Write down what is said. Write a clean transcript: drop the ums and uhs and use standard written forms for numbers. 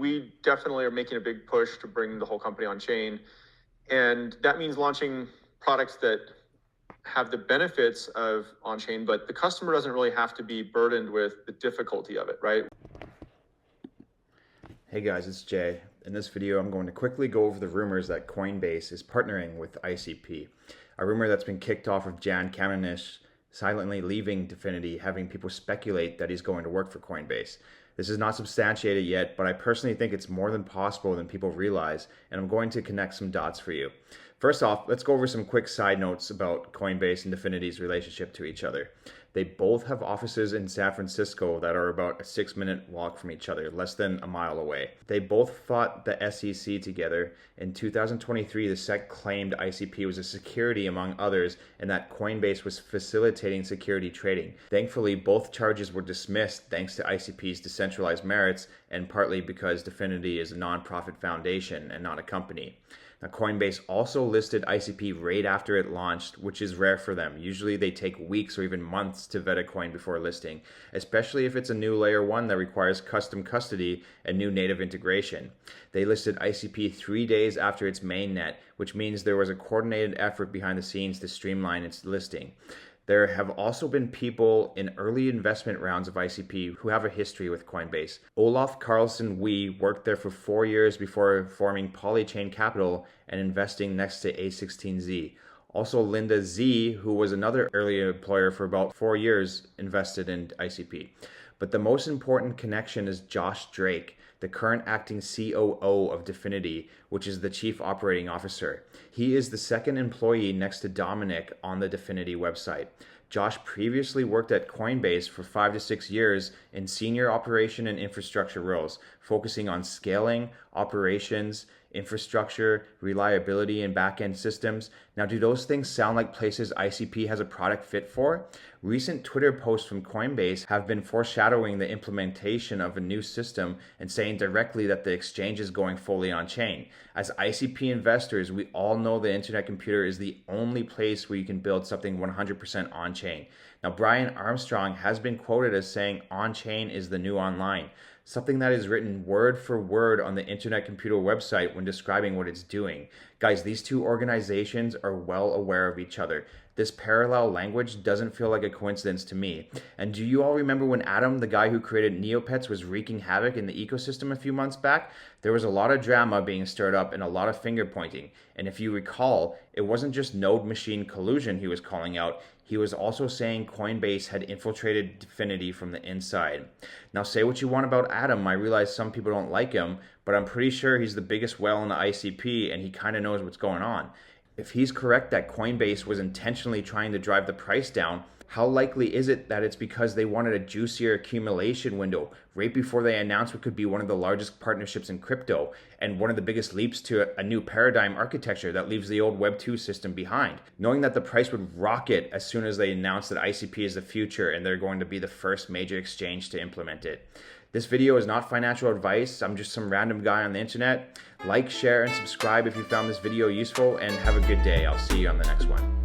we definitely are making a big push to bring the whole company on chain. And that means launching products that have the benefits of on chain, but the customer doesn't really have to be burdened with the difficulty of it, right? Hey guys, it's Jay. In this video, I'm going to quickly go over the rumors that Coinbase is partnering with ICP. A rumor that's been kicked off of Jan Kamenisch silently leaving Dfinity, having people speculate that he's going to work for Coinbase. This is not substantiated yet, but I personally think it's more than possible than people realize, and I'm going to connect some dots for you. First off, let's go over some quick side notes about Coinbase and Dfinity's relationship to each other. They both have offices in San Francisco that are about a 6-minute walk from each other, less than a mile away. They both fought the SEC together. In 2023, the SEC claimed ICP was a security among others and that Coinbase was facilitating security trading. Thankfully, both charges were dismissed thanks to ICP's decentralized merits and partly because Dfinity is a nonprofit foundation and not a company. Now, Coinbase also listed ICP right after it launched, which is rare for them. Usually they take weeks or even months to vet a coin before listing, especially if it's a new layer 1 that requires custom custody and new native integration. They listed ICP 3 days after its mainnet, which means there was a coordinated effort behind the scenes to streamline its listing. There have also been people in early investment rounds of ICP who have a history with Coinbase. Olaf Carlson Wee worked there for 4 years before forming Polychain Capital and investing next to A16Z. Also, Linda Z, who was another early employer for about 4 years, invested in ICP. But the most important connection is Josh Drake, the current acting COO of Dfinity, which is the chief operating officer. He is the second employee next to Dominic on the Dfinity website. Josh previously worked at Coinbase for 5 to 6 years in senior operation and infrastructure roles, focusing on scaling, operations, infrastructure, reliability, and back-end systems. Now, do those things sound like places ICP has a product fit for? Recent Twitter posts from Coinbase have been foreshadowing the implementation of a new system and saying directly that the exchange is going fully on-chain. As ICP investors, we all know the internet computer is the only place where you can build something 100% on-chain. Now, Brian Armstrong has been quoted as saying on-chain is the new online, something that is written word for word on the Internet Computer website when describing what it's doing. Guys, these two organizations are well aware of each other. This parallel language doesn't feel like a coincidence to me. And do you all remember when Adam, the guy who created Neopets, was wreaking havoc in the ecosystem a few months back? There was a lot of drama being stirred up and a lot of finger pointing. And if you recall, it wasn't just node machine collusion he was calling out. He was also saying Coinbase had infiltrated Dfinity from the inside. Now, say what you want about Adam. I realize some people don't like him, but I'm pretty sure he's the biggest whale in the ICP and he kind of knows what's going on. If he's correct that Coinbase was intentionally trying to drive the price down, how likely is it that it's because they wanted a juicier accumulation window right before they announced what could be one of the largest partnerships in crypto and one of the biggest leaps to a new paradigm architecture that leaves the old Web 2 system behind? Knowing that the price would rocket as soon as they announced that ICP is the future and they're going to be the first major exchange to implement it. This video is not financial advice. I'm just some random guy on the internet. Like, share, and subscribe if you found this video useful, and have a good day. I'll see you on the next one.